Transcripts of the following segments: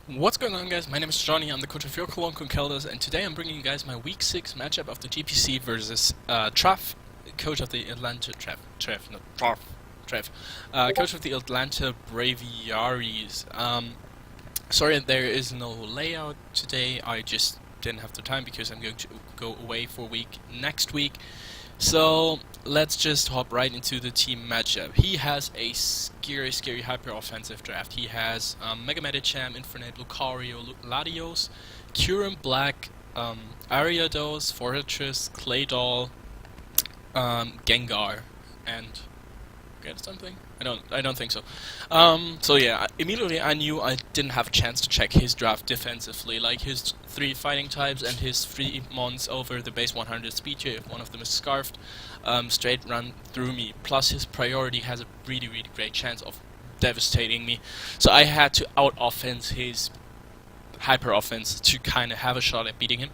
What's going on, guys? My name is Johnny, I'm the coach of your Cologne Conkeldurrs, and today I'm bringing you guys my Week 6 matchup of the GPC versus coach of the Atlanta, coach of the Atlanta Braviarys. Sorry there is no layout today, I just didn't have the time because I'm going to go away for a week next week. So let's just hop right into the team matchup. He has a scary hyper-offensive draft. He has Mega Medicham, Infernape, Lucario, Latios, Kyurem Black, Ariados, Fortress, Claydol, Gengar, and get something? I don't think so. So yeah, immediately I knew I didn't have a chance to check his draft defensively, like his 3 fighting types and his 3 mons over the base 100 speed tier. If one of them is scarfed, straight run through me. Plus his priority has a really great chance of devastating me. So I had to out-offense his hyper-offense to kind of have a shot at beating him.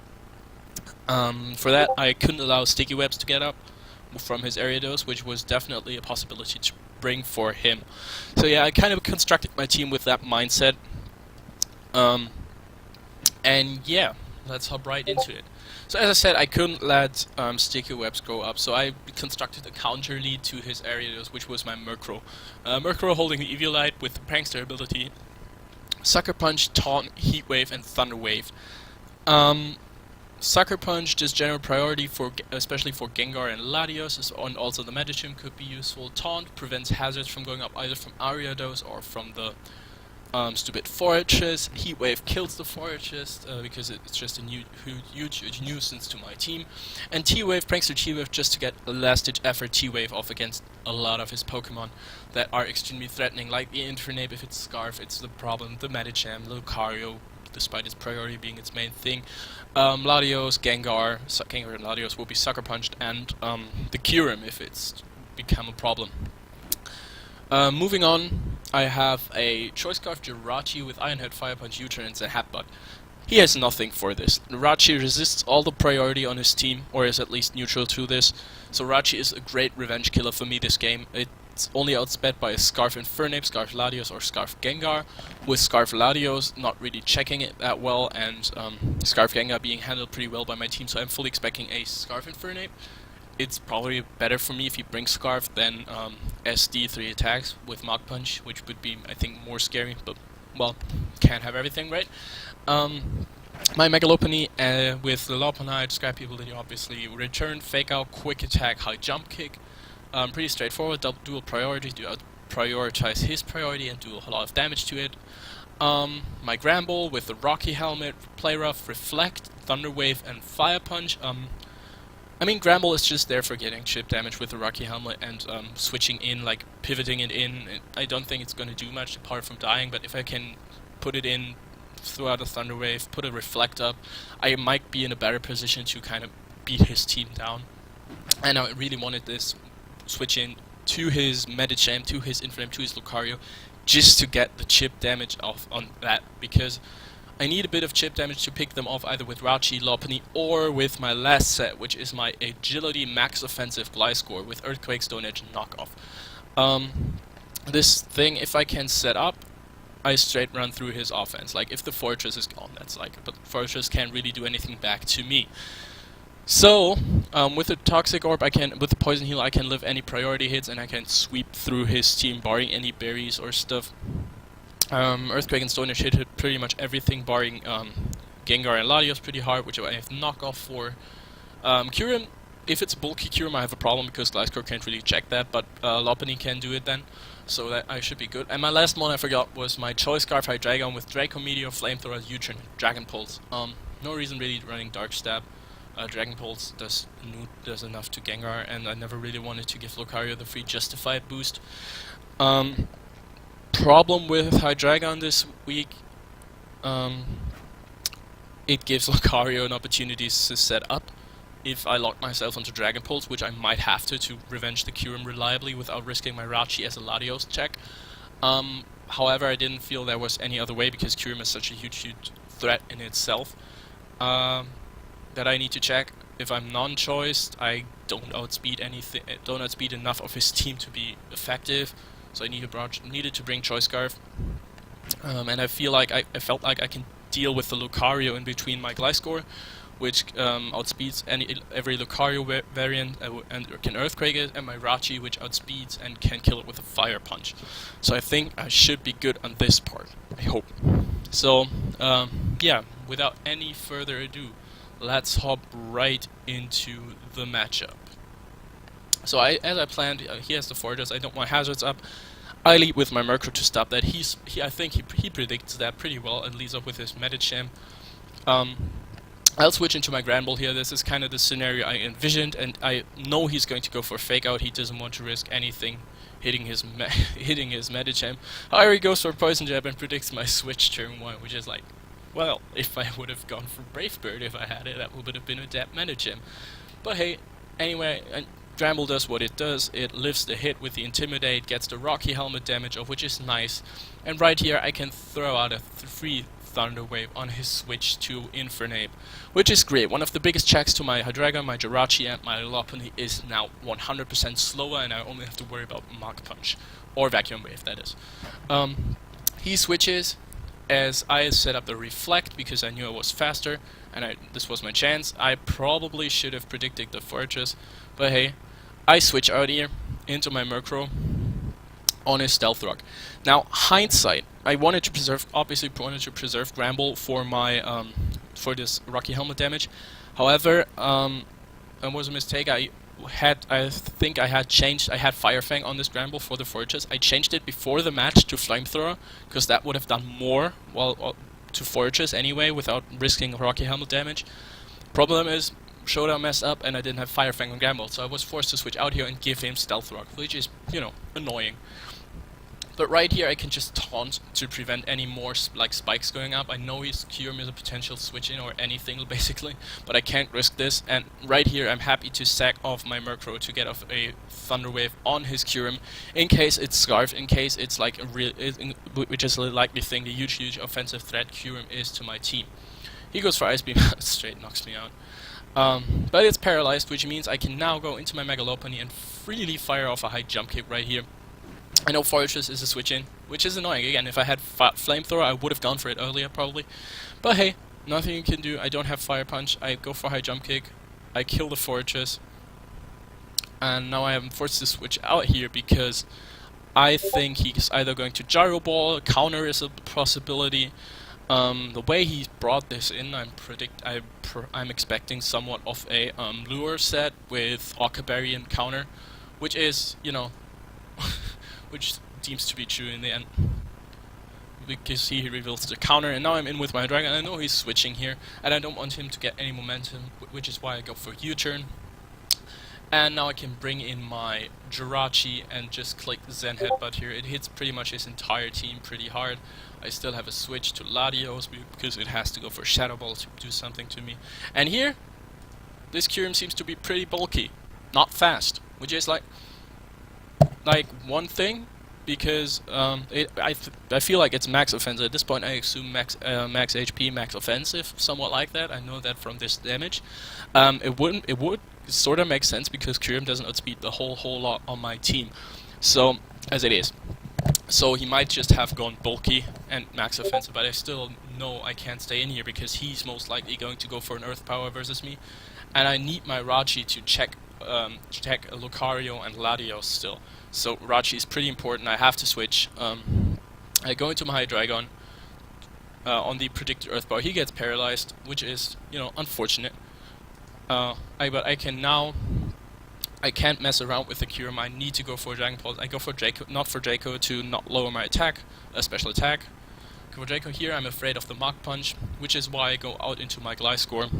For that, I couldn't allow sticky webs to get up from his Ariados, which was definitely a possibility to bring for him. So yeah, I kind of constructed my team with that mindset. And yeah, let's hop right into it. So as I said, I couldn't let sticky webs go up, so I constructed a counter lead to his Ariados, which was my Murkrow. Murkrow holding the Eviolite with the Prankster ability, Sucker Punch, Taunt, Heat Wave, and Thunder Wave. Sucker Punch, just general priority for, especially for Gengar and Latios, and also the Medicham could be useful. Taunt prevents hazards from going up either from Ariados or from the stupid Fortress. Heat Wave kills the Fortress because it's just a huge nuisance to my team. And T-Wave, Prankster T-Wave, just to get a last-ditch effort T-Wave off against a lot of his Pokemon that are extremely threatening, like the Infernape. If it's Scarf, it's the problem. The Medicham, Lucario, despite its priority being its main thing. Latios, Gengar and Latios will be Sucker Punched, and the Kyurem if it's become a problem. Moving on, I have a Choice Scarf Jirachi with Iron Head, Fire Punch, U-Turn, and Headbutt. He has nothing for this. Jirachi resists all the priority on his team, or is at least neutral to this, so Jirachi is a great revenge killer for me this game. It's only outsped by a Scarf Infernape, Scarf Latios, or Scarf Gengar, with Scarf Latios not really checking it that well, and Scarf Gengar being handled pretty well by my team, so I'm fully expecting a Scarf Infernape. It's probably better for me if he brings Scarf than SD 3 attacks with Mach Punch, which would be, I think, more scary, but, well, can't have everything, right? My Mega Lopunny with the Lopunite, Scrappy ability, obviously, Return, Fake Out, Quick Attack, High Jump Kick. Pretty straightforward, dual priority, to prioritize his priority and do a lot of damage to it. My Gramble with the Rocky Helmet, Play Rough, Reflect, Thunder Wave, and Fire Punch. I mean, Gramble is just there for getting chip damage with the Rocky Helmet and switching in, like pivoting it in. I don't think it's going to do much apart from dying, but if I can put it in, throw out a Thunder Wave, put a Reflect up, I might be in a better position to kind of beat his team down. And I really wanted this switch in to his Medicham, to his Infernape, to his Lucario, just to get the chip damage off on that, because I need a bit of chip damage to pick them off either with Rauchi, Lopunny, or with my last set, which is my Agility Max Offensive Gliscor with Earthquake, Stone Edge, and Knockoff. This thing, if I can set up, I straight run through his offense. Like, if the Fortress is gone, that's like, but Fortress can't really do anything back to me. So, with the Toxic Orb, with the Poison Heal, I can live any priority hits, and I can sweep through his team, barring any berries or stuff. Earthquake and Stone Edge hit pretty much everything, barring Gengar and Latios pretty hard, which I have knockoff for. Kyurem, if it's bulky Kyurem, I have a problem because Gliscor can't really check that, but Lopunny can do it then, so that I should be good. And my last one I forgot was my Choice Scarf Hydreigon with Draco Meteor, Flamethrower, U-Turn, Dragon Pulse. No reason really running Dark Stab. Dragon Pulse does enough to Gengar, and I never really wanted to give Lucario the free Justified boost. Problem with Hydreigon this week, it gives Lucario an opportunity to set up if I lock myself onto Dragon Pulse, which I might have to revenge the Kyurem reliably without risking my Rauchi as a Latios check. However, I didn't feel there was any other way because Kyurem is such a huge threat in itself that I need to check. If I'm non-choiced, I don't outspeed enough of his team to be effective. So I needed to bring Choice Scarf. And I feel like I felt like I can deal with the Lucario in between my Gliscor, which outspeeds every Lucario variant and can Earthquake it, and my Rachi, which outspeeds and can kill it with a Fire Punch. So I think I should be good on this part, I hope. So, yeah, without any further ado, let's hop right into the matchup. So as I planned, he has the Fortress, I don't want hazards up. I lead with my Murkrow to stop that. I think he predicts that pretty well and leads up with his Medicham. I'll switch into my Granbull here. This is kind of the scenario I envisioned, and I know he's going to go for Fake Out. He doesn't want to risk anything hitting his hitting his Medicham. However, he goes for Poison Jab and predicts my switch turn 1, which is like, well, if I would have gone for Brave Bird if I had it, that would have been a dead Medicham. But hey, anyway, Granbull does what it does. It lifts the hit with the Intimidate, gets the Rocky Helmet damage, of which is nice. And right here I can throw out a free Thunder Wave on his switch to Infernape, which is great. One of the biggest checks to my Hydreigon, my Jirachi, and my Lopunny is now 100% slower, and I only have to worry about Mach Punch. Or Vacuum Wave, that is. He switches as I set up the Reflect because I knew I was faster, and this was my chance. I probably should have predicted the Fortress, but hey, I switch out here into my Murkrow on his Stealth Rock. Now, hindsight, I obviously wanted to preserve Granbull for my for this Rocky Helmet damage. However, it was a mistake. I think I had Fire Fang on this Granbull for the Fortress. I changed it before the match to Flamethrower because that would have done more to Fortress anyway without risking Rocky Helmet damage. Problem is, Showdown messed up and I didn't have Fire Fang on Granbull, so I was forced to switch out here and give him Stealth Rock, which is, annoying. But right here I can just taunt to prevent any more spikes going up. I know his Kyurem is a potential switch in or anything basically, but I can't risk this. And right here I'm happy to sack off my Murkrow to get off a Thunder Wave on his Kyurem in case it's Scarfed, in case it's like a real, which is a likely thing, the huge offensive threat Kyurem is to my team. He goes for Ice Beam, straight knocks me out. But it's paralyzed, which means I can now go into my Mega Lopunny and freely fire off a high jump kick right here. I know Fortress is a switch in, which is annoying. Again, if I had Flamethrower, I would have gone for it earlier probably. But hey, nothing you can do. I don't have Fire Punch. I go for high jump kick. I kill the Fortress. And now I am forced to switch out here because I think he's either going to Gyro Ball, counter is a possibility. The way he brought this in, I'm expecting somewhat of a lure set with Orca Berry and counter, which is, which seems to be true in the end. Because he reveals the counter, and now I'm in with my dragon. I know he's switching here, and I don't want him to get any momentum, which is why I go for U-turn. And now I can bring in my Jirachi and just click Zen Headbutt here. It hits pretty much his entire team pretty hard. I still have a switch to Latios because it has to go for Shadow Ball to do something to me. And here, this Kyurem seems to be pretty bulky, not fast, which is like one thing, because I feel like it's max offensive. At this point I assume max HP, max offensive, somewhat like that. I know that from this damage. It would sort of make sense because Kyurem doesn't outspeed the whole lot on my team, so as it is. So he might just have gone bulky and max offensive, but I still know I can't stay in here because he's most likely going to go for an Earth Power versus me, and I need my Rachi to check Lucario and Latios still. So Rachi is pretty important. I have to switch. I go into my Hydreigon on the predicted Earth Power. He gets paralyzed, which is unfortunate. But I can't mess around with the Kyurem. I need to go for Dragon Pulse. I go for Draco, not for Draco, to not lower my attack, a special attack. Go for Draco here. I'm afraid of the Mach Punch, which is why I go out into my Gliscor.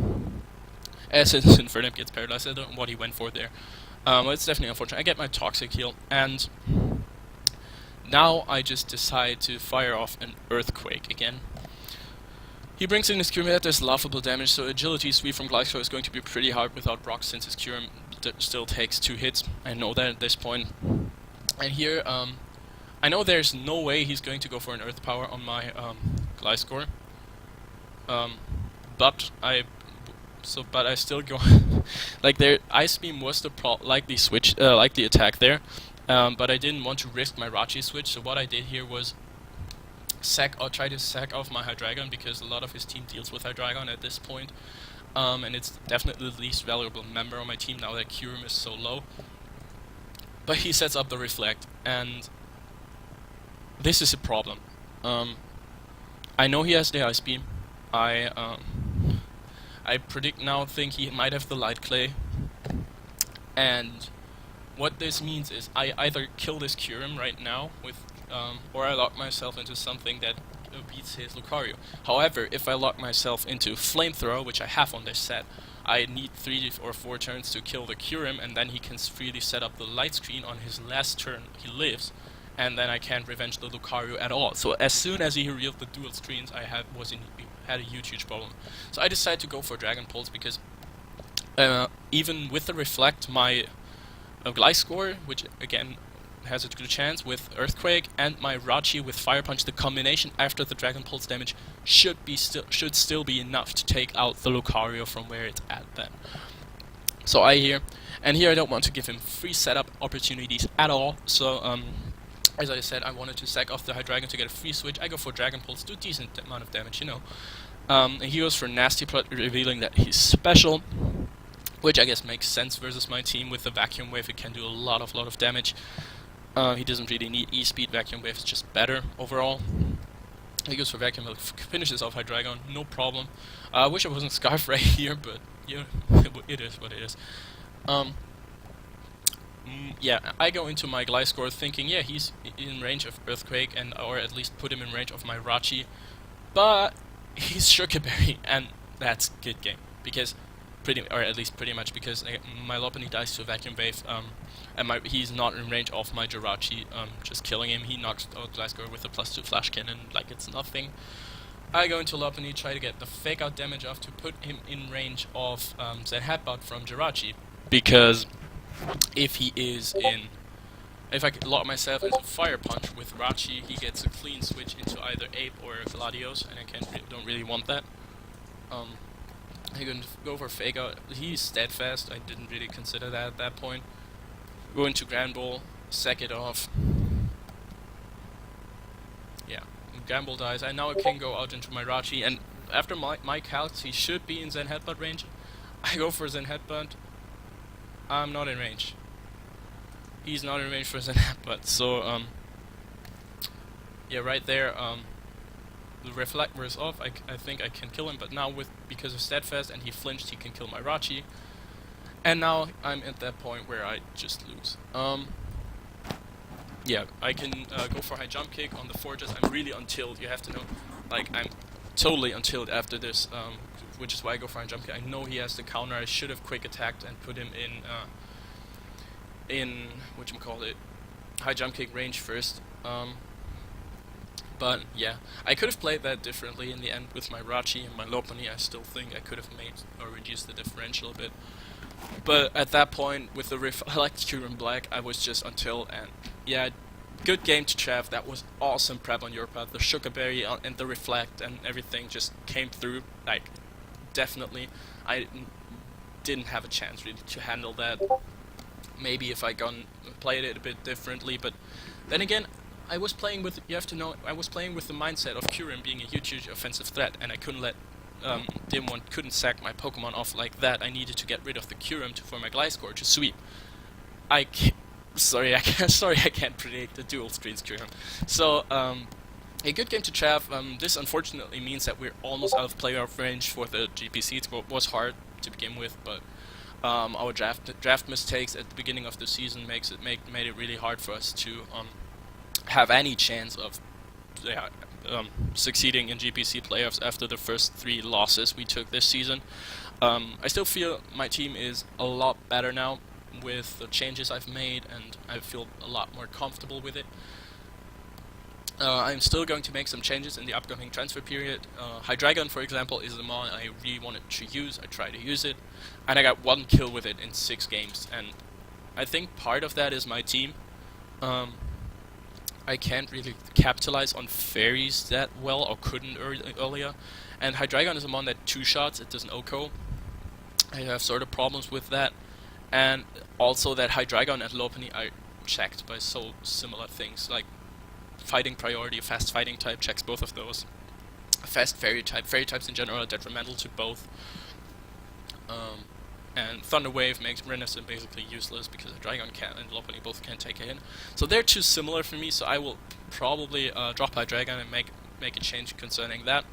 As Infernape gets paralyzed, I don't know what he went for there. It's definitely unfortunate. I get my Toxic Heal, and now I just decide to fire off an Earthquake again. He brings in his Kyurem, that does laughable damage, so Agility Sweep from Gliscor is going to be pretty hard without Brock since his Kyurem still takes 2 hits. I know that at this point. And here, I know there's no way he's going to go for an Earth Power on my Gliscor. But I still go like there. Ice Beam was the switch, like the attack there, but I didn't want to risk my Rachi switch. So what I did here was try to sack off my Hydreigon, because a lot of his team deals with Hydreigon at this point. And it's definitely the least valuable member on my team now that Kyurem is so low. But he sets up the Reflect, and this is a problem. I know he has the Ice Beam. I think he might have the Light Clay. And what this means is I either kill this Kyurem right now with, or I lock myself into something that beats his Lucario. However, if I lock myself into Flamethrower, which I have on this set, I need 3 or 4 turns to kill the Kyurem, and then he can freely set up the light screen on his last turn he lives, and then I can't revenge the Lucario at all. So as soon as he revealed the dual screens, I had a huge problem. So I decided to go for Dragon Pulse, because even with the Reflect, my Gliscor, which again has a good chance with Earthquake, and my Rachi with Fire Punch, the combination after the Dragon Pulse damage should still be enough to take out the Lucario from where it's at then. So here I don't want to give him free setup opportunities at all, so as I said, I wanted to sack off the Hydreigon to get a free switch. I go for Dragon Pulse, do a decent amount of damage, you know. And he goes for Nasty Plot, revealing that he's special, which I guess makes sense versus my team. With the Vacuum Wave, it can do a lot of damage. He doesn't really need E-Speed. Vacuum Wave is just better overall. He goes for Vacuum Wave, finishes off Hydreigon, no problem. I wish I wasn't Scarf right here, but yeah, it is what it is. Yeah, I go into my Gliscor thinking, yeah, he's in range of Earthquake, or at least put him in range of my Rachi, but he's Sugar Berry, and that's good game, because pretty much because my Lopunny dies to a Vacuum Wave, and he's not in range of my Jirachi, just killing him. He knocks out Gliscor with a +2 Flash Cannon like it's nothing. I go into Lopunny, try to get the Fake Out damage off to put him in range of Zen Headbutt from Jirachi, because if I lock myself into Fire Punch with Rachi, he gets a clean switch into either Ape or Gladios, and I don't really want that. I'm going to go for Fake Out. He's Steadfast. I didn't really consider that at that point. Go into Grand Ball, sack it off. Yeah, Grand Ball dies. And now I can go out into my Rachi, and after my calcs, he should be in Zen Headbutt range. I go for Zen Headbutt. I'm not in range. He's not in range for Zen Headbutt, so yeah, right there, the Reflect wears off. I think I can kill him, but now because of Steadfast and he flinched, he can kill my Rachi. And now I'm at that point where I just lose. Yeah, I can go for High Jump Kick on the Fortress. I'm really untilled, you have to know. Like, I'm totally untilled after this, which is why I go for High Jump Kick. I know he has the counter. I should have quick attacked and put him in whatchamacallit, High Jump Kick range first. But yeah, I could have played that differently in the end with my Rachi and my Lopunny. I still think I could have made or reduced the differential a bit. But at that point, with the Reflect Kyurem Black, I was just until, and yeah, good game to Trav. That was awesome prep on your part. The Sugar Berry and the Reflect and everything just came through, like, definitely. I didn't have a chance really to handle that. Maybe if I played it a bit differently, but then again, I was playing with, you have to know, I was playing with the mindset of Kyurem being a huge offensive threat, and I couldn't let couldn't sack my Pokemon off like that. I needed to get rid of the Kyurem for my Gliscor to sweep. Sorry, I can't predict the dual screens Kyurem. So, a good game to Trav. This unfortunately means that we're almost out of playoff range for the GPC. It was hard to begin with, but our draft mistakes at the beginning of the season made it really hard for us to have any chance of succeeding in GPC playoffs after the first 3 losses we took this season. I still feel my team is a lot better now with the changes I've made, and I feel a lot more comfortable with it. I'm still going to make some changes in the upcoming transfer period. Hydreigon, for example, is the mon I really wanted to use. I tried to use it, and I got 1 kill with it in 6 games, and I think part of that is my team. I can't really capitalize on fairies that well, or couldn't earlier, and Hydreigon is a mon that 2-shots, it doesn't OHKO. I have sort of problems with that, and also that Hydreigon and Lopunny are checked by so similar things. Like, fighting priority, a fast fighting type checks both of those. A fast fairy types in general are detrimental to both. And Thunder Wave makes Renison basically useless because a Dragon can and Lopunny both can take a hit. So they're too similar for me, so I will probably drop my Dragon and make a change concerning that.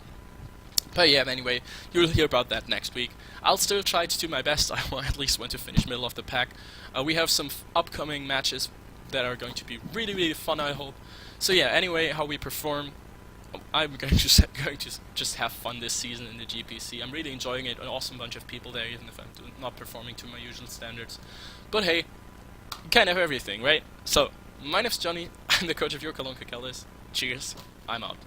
But yeah, anyway, you'll hear about that next week. I'll still try to do my best. I at least want to finish middle of the pack. We have some upcoming matches that are going to be really, really fun, I hope. So yeah, anyway, how we perform, I'm going to just have fun this season in the GPC. I'm really enjoying it. An awesome bunch of people there, even if I'm not performing to my usual standards. But hey, you can't have everything, right? So, my name's Johnny. I'm the coach of your Cologne Conkeldurrs. Cheers. I'm out.